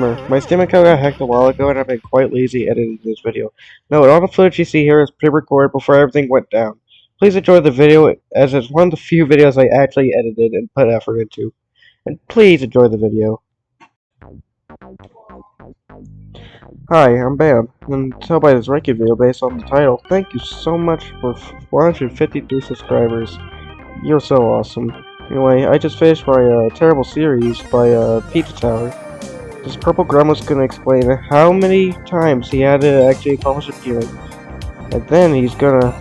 My Steam account got hacked a while ago and I've been quite lazy editing this video. Note, all the footage you see here is pre-recorded before everything went down. Please enjoy the video as it's one of the few videos I actually edited and put effort into. And please enjoy the video. Hi, I'm Bam, and tell by this ranking video based on the title. Thank you so much for 153 subscribers. You're so awesome. Anyway, I just finished my terrible series by Pizza Tower. This purple gremlin's gonna explain how many times he had to actually accomplish a feeling. And then he's gonna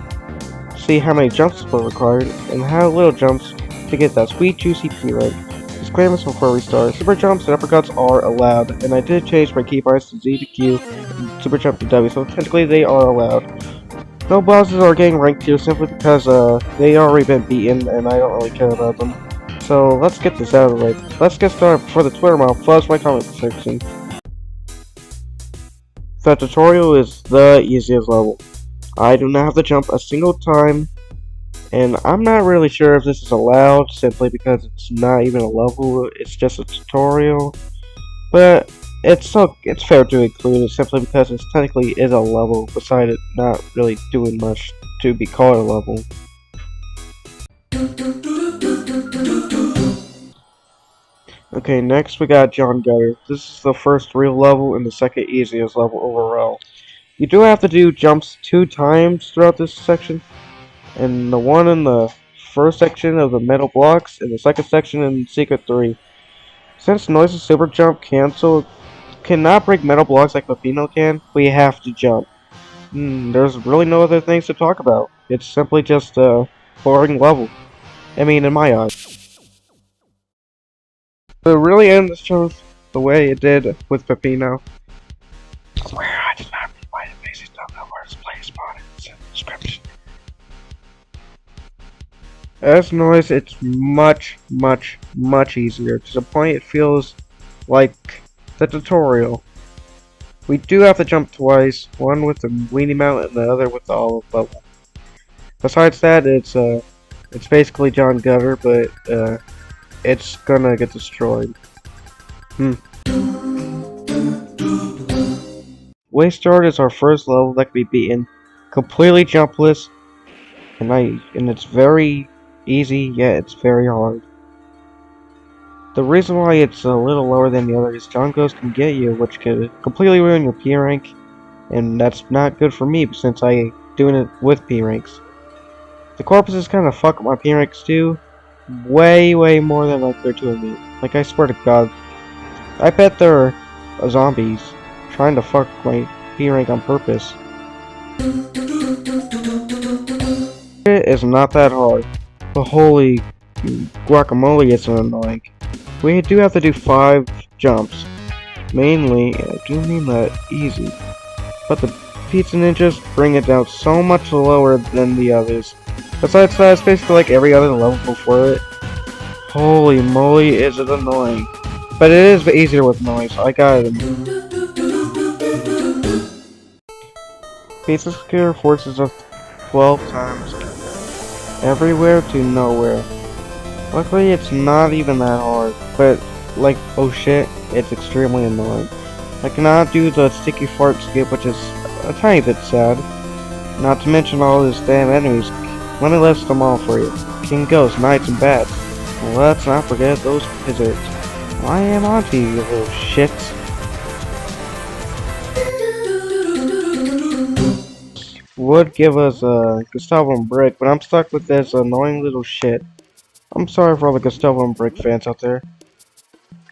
see how many jumps were required, and how little jumps to get that sweet juicy P-rank. Disclaimers before we start. Super jumps and uppercuts are allowed, and I did change my keybinds to Z to Q and super jump to W, so technically they are allowed. No bosses are getting ranked here simply because they already been beaten and I don't really care about them. So let's get this out of the way. Let's get started before the Twitter mouth floods my comment section. The tutorial is the easiest level. I do not have to jump a single time, and I'm not really sure if this is allowed simply because it's not even a level, it's just a tutorial. But it's fair to include it simply because it technically is a level, besides it not really doing much to be called a level. Okay, next we got John Gutter. This is the first real level and the second easiest level overall. You do have to do jumps 2 times throughout this section, and the one in the first section of the metal blocks, and the second section in Secret 3. Since Noise's super jump cannot break metal blocks like Peppibot can, we have to jump. There's really no other things to talk about. It's simply just a boring level. I mean, in my eyes. To really end this show the way it did with Peppibot. I swear I did not read my basic don't know where to play spawn in the description. As Noise, it's much easier, to the point it feels like the tutorial. We do have to jump twice, one with the weenie mount and the other with the olive level. Besides that, it's basically John Gutter, but it's gonna get destroyed. Wasteyard is our first level that can be beaten, completely jumpless, and it's very easy, yet it's very hard. The reason why it's a little lower than the others is John Ghost can get you, which could completely ruin your P rank, and that's not good for me since I doing it with P ranks. The corpses kind of fuck up my P ranks too, way more than like they're doing me. Like, I swear to God, I bet they're zombies trying to fuck my P rank on purpose. It is not that hard, but holy guacamole, it's annoying. We do have to do 5 jumps. Mainly, I do mean that easy, but the Pizza Ninjas bring it down so much lower than the others. Besides that, it's basically like every other level before it. Holy moly, is it annoying. But it is easier with Noise, I got it. Pizzascare forces us 12 times everywhere to nowhere. Luckily, it's not even that hard, but like, oh shit, it's extremely annoying. I cannot do the sticky fart skip, which is a tiny bit sad. Not to mention all these damn enemies. Let me list them all for you. King Ghost, Knights, and Bats. Let's not forget those wizards. I am onto you, little shits. Would give us a Gustavo and Brick, but I'm stuck with this annoying little shit. I'm sorry for all the Gustavo and Brick fans out there.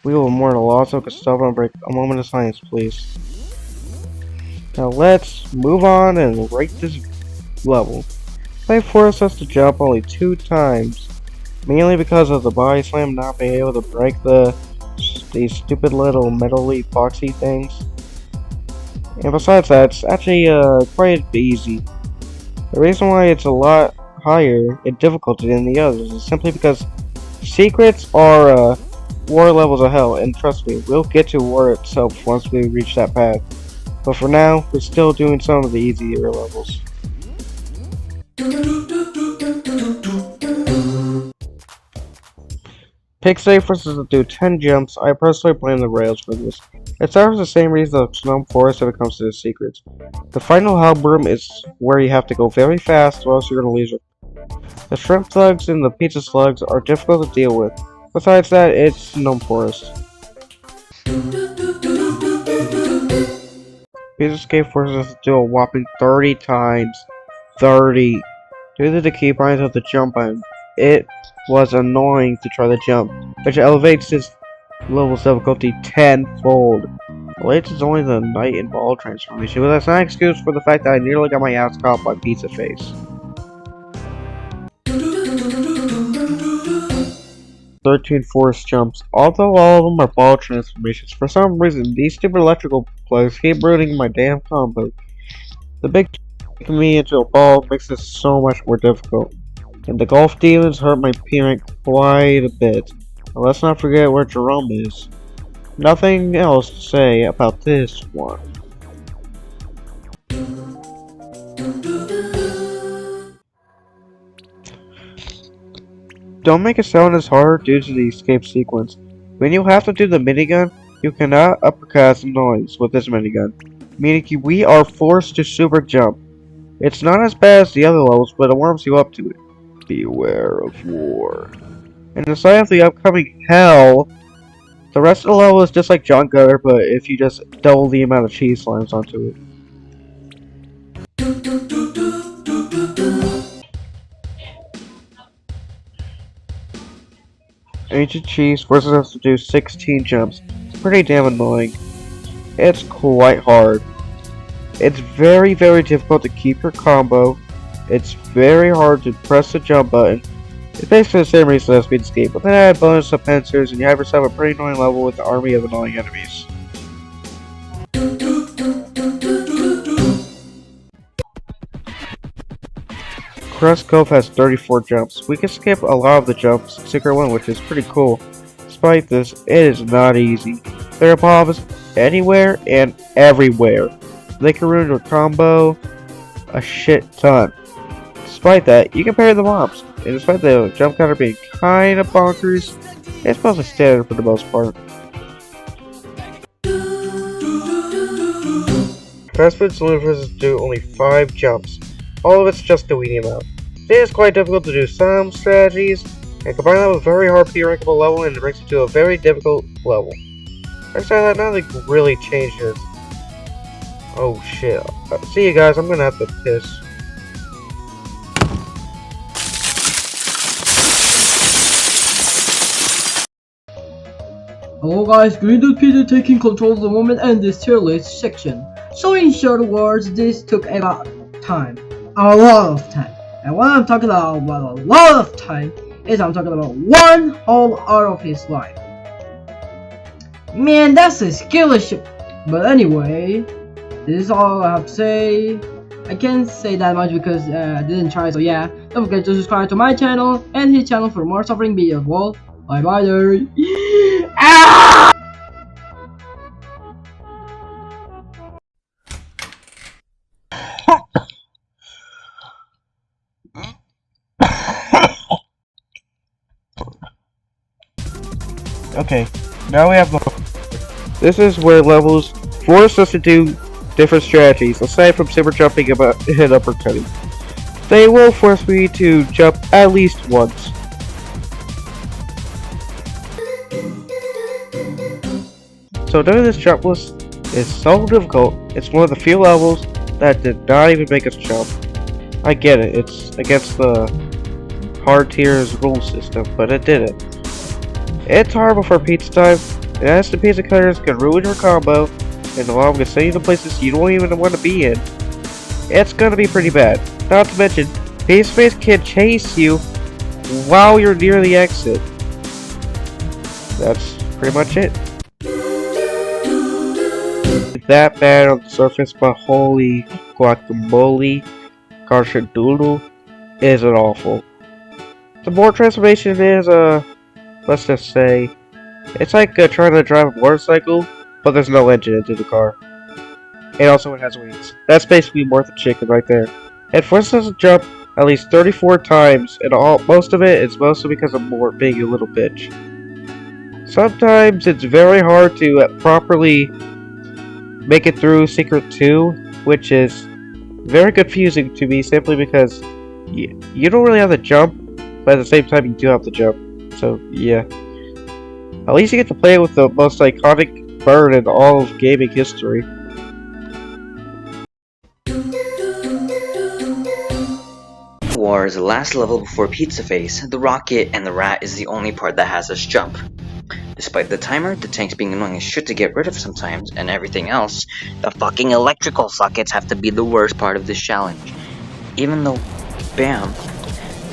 We will mourn the loss of Gustavo and Brick. A moment of silence, please. Now let's move on and rate this level. They forced us to jump only 2 times, mainly because of the body slam not being able to break these stupid little metally boxy things. And besides that, it's actually quite easy. The reason why it's a lot higher in difficulty than the others is simply because secrets are war levels of hell, and trust me, we'll get to war itself once we reach that path. But for now, we're still doing some of the easier levels. Pick safe forces to do 10 jumps. I personally blame the rails for this. It serves the same reason as Gnome Forest when it comes to the secrets. The final hub room is where you have to go very fast or else you're gonna lose it. The shrimp thugs and the pizza slugs are difficult to deal with. Besides that, it's Gnome Forest. Pizzascape forces us to do a whopping 30 times. 30. Due to the keybinds of the jump button, it was annoying to try to jump, which elevates this level's difficulty tenfold. The latest is only the night and ball transformation, but that's not an excuse for the fact that I nearly got my ass caught by Pizza Face. 13 forest jumps. Although all of them are ball transformations, for some reason these stupid electrical plugs keep ruining my damn combo. The big making me into a ball makes this so much more difficult. And the golf demons hurt my parent quite a bit. But let's not forget where Jerome is. Nothing else to say about this one. Don't make it sound as hard due to the escape sequence. When you have to do the minigun, you cannot uppercut the noise with this minigun, meaning we are forced to super jump. It's not as bad as the other levels, but it warms you up to it. Beware of war. And aside of the upcoming hell, the rest of the level is just like John Gutter, but if you just double the amount of cheese slimes onto it. Ancient Cheese forces us to do 16 jumps. It's pretty damn annoying. It's quite hard. It's very difficult to keep your combo. It's very hard to press the jump button. It's basically the same reason as Speedscape, but then add bonus of pincers and you have yourself a pretty annoying level with an army of annoying enemies. Crust Cove has 34 jumps. We can skip a lot of the jumps, Secret 1, which is pretty cool. Despite this, it is not easy. There are mobs anywhere and everywhere. They can ruin your combo a shit ton. Despite that, you can parry the mobs. And despite the jump counter being kinda bonkers, it's mostly standard for the most part. Fastfood Saloon forces do only 5 jumps. All of it's just a weedy amount. It is quite difficult to do some strategies, and combine that with a very hard P-rankable level and it brings you to a very difficult level. Actually, that nothing really changes. Oh shit. See you guys, I'm gonna have to piss. Hello guys, Greendude PD taking control of the moment and this tier list section. So in short words, this took a lot of time. A lot of time. And what I'm talking about a lot of time is I'm talking about one whole hour of his life. Man, that's a skill issue. But anyway, this is all I have to say. I can't say that much because I didn't try, so yeah. Don't forget to subscribe to my channel and his channel for more suffering videos. Well, bye bye there. Ah! Okay, now we have the... This is where levels force us to do different strategies, aside from super jumping and uppercutting. They will force me to jump at least once. So doing this jump list is so difficult. It's one of the few levels that did not even make us jump. I get it, it's against the hard tier's rule system, but it did it. It's horrible for pizza time, and as the pizza cutters can ruin your combo, and allow them to send you to places you don't even want to be in. It's gonna be pretty bad. Not to mention, Pizza Face can chase you while you're near the exit. That's pretty much it. That bad on the surface, but holy guacamole, carchadoodle, is it awful. The more transformation is, let's just say, it's like trying to drive a motorcycle, but there's no engine into the car. And also it has wings. That's basically Martha Chicken right there. It forces us to jump at least 34 times, and most of it is mostly because I'm being a little bitch. Sometimes it's very hard to properly make it through Secret 2, which is very confusing to me simply because you don't really have to jump, but at the same time you do have to jump. So yeah. At least you get to play with the most iconic bird in all of gaming history. War is the last level before Pizza Face. The rocket and the rat is the only part that has us jump. Despite the timer, the tanks being annoying as shit to get rid of sometimes, and everything else, the fucking electrical sockets have to be the worst part of this challenge. Even though BAM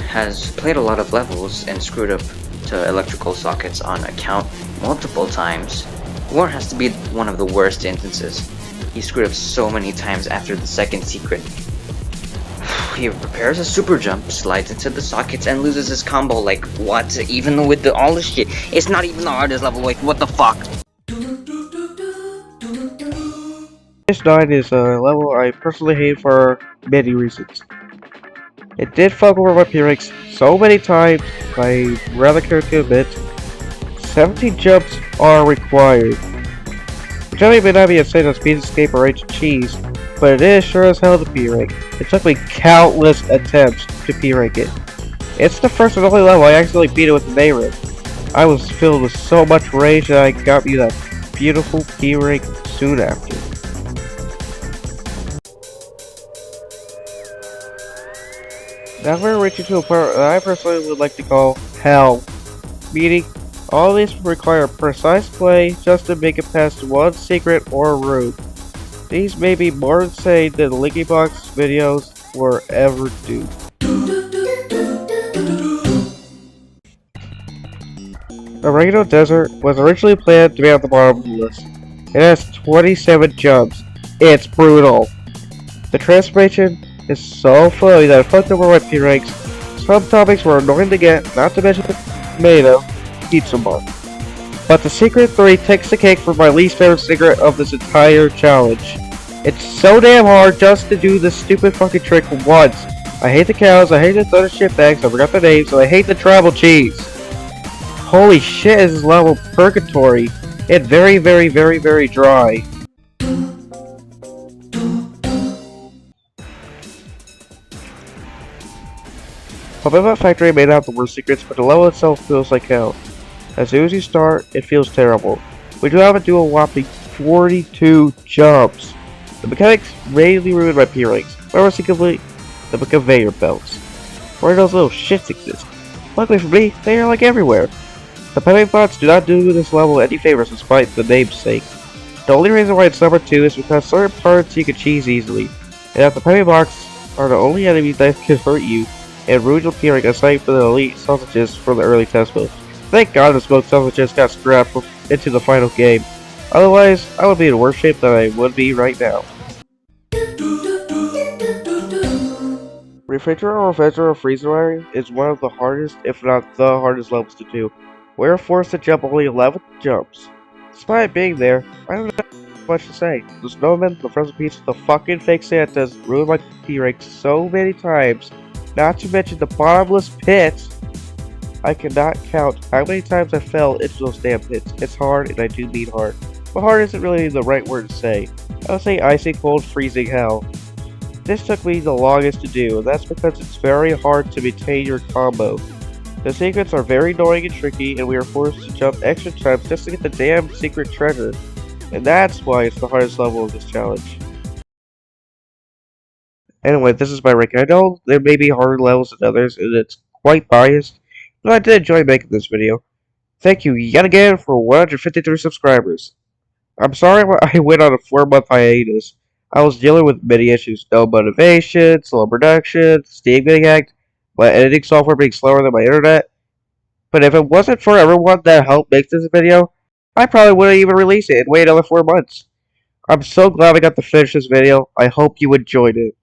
has played a lot of levels and screwed up to electrical sockets on account multiple times, War has to be one of the worst instances. He screwed up so many times after the second secret. He prepares a super jump, slides into the sockets, and loses his combo. Like, what? Even with all this shit, it's not even the hardest level. Like, what the fuck? This 9 is a level I personally hate for many reasons. It did fuck over my P-Rex so many times, I rather care to admit. 17 jumps are required. Which I may not be as same as Pizzascape or Ancient Cheese, but it is sure as hell to P-Rank. It took me countless attempts to P-Rank it. It's the first and only level I actually beat it with the Mayrin. I was filled with so much rage that I got me that beautiful P-Rank soon after. Now we're reaching to a part that I personally would like to call Hell. Meaning, all these require precise play just to make it past one secret or room. These may be more insane than the Linky Box videos were ever do. Oregeno Desert was originally planned to be at the bottom of the list. It has 27 jumps. It's brutal. The transformation is so flowy that it fucked over my P-Ranks. Some topics were annoying to get, not to mention the tomato pizza bar. But the Secret 3 takes the cake for my least favorite secret of this entire challenge. It's so damn hard just to do this stupid fucking trick once. I hate the cows, I hate the other shitbags, I forgot the names, and I hate the travel cheese. Holy shit, is this level purgatory. It's very, very, very, very dry. Peppibot Factory may not have the worst secrets, but the level itself feels like hell. As soon as you start, it feels terrible. We do have to do a whopping 42 jumps. The mechanics rarely ruin my P-Ranks, but more secretly, the conveyor belts. Where those little shits exist. Luckily for me, they are like everywhere. The Peppibots do not do this level any favors despite the name's sake. The only reason why it's number 2 is because certain parts you can cheese easily, and that the Peppibots are the only enemies that can hurt you and ruin your P-Rank aside from the elite sausages from the early test build. Thank God the smoked sausages got scrapped into the final game. Otherwise, I would be in worse shape than I would be right now. Refridgerator or Freezerater is one of the hardest, if not the hardest levels to do. We are forced to jump only 11 jumps. Despite being there, I don't have much to say. The snowmen, the frozen pizza, the fucking fake Santas ruined my P-Rank so many times, not to mention the bottomless pits. I cannot count how many times I fell into those damn pits. It's hard, and I do mean hard. But hard isn't really the right word to say. I would say icy cold freezing hell. This took me the longest to do, and that's because it's very hard to maintain your combo. The secrets are very annoying and tricky, and we are forced to jump extra times just to get the damn secret treasure. And that's why it's the hardest level of this challenge. Anyway, this is my ranking. I know there may be harder levels than others, and it's quite biased, but I did enjoy making this video. Thank you yet again for 153 subscribers. I'm sorry I went on a 4-month hiatus. I was dealing with many issues. No motivation, slow production, Steam getting hacked, my editing software being slower than my internet. But if it wasn't for everyone that helped make this video, I probably wouldn't even release it and wait another 4 months. I'm so glad I got to finish this video. I hope you enjoyed it.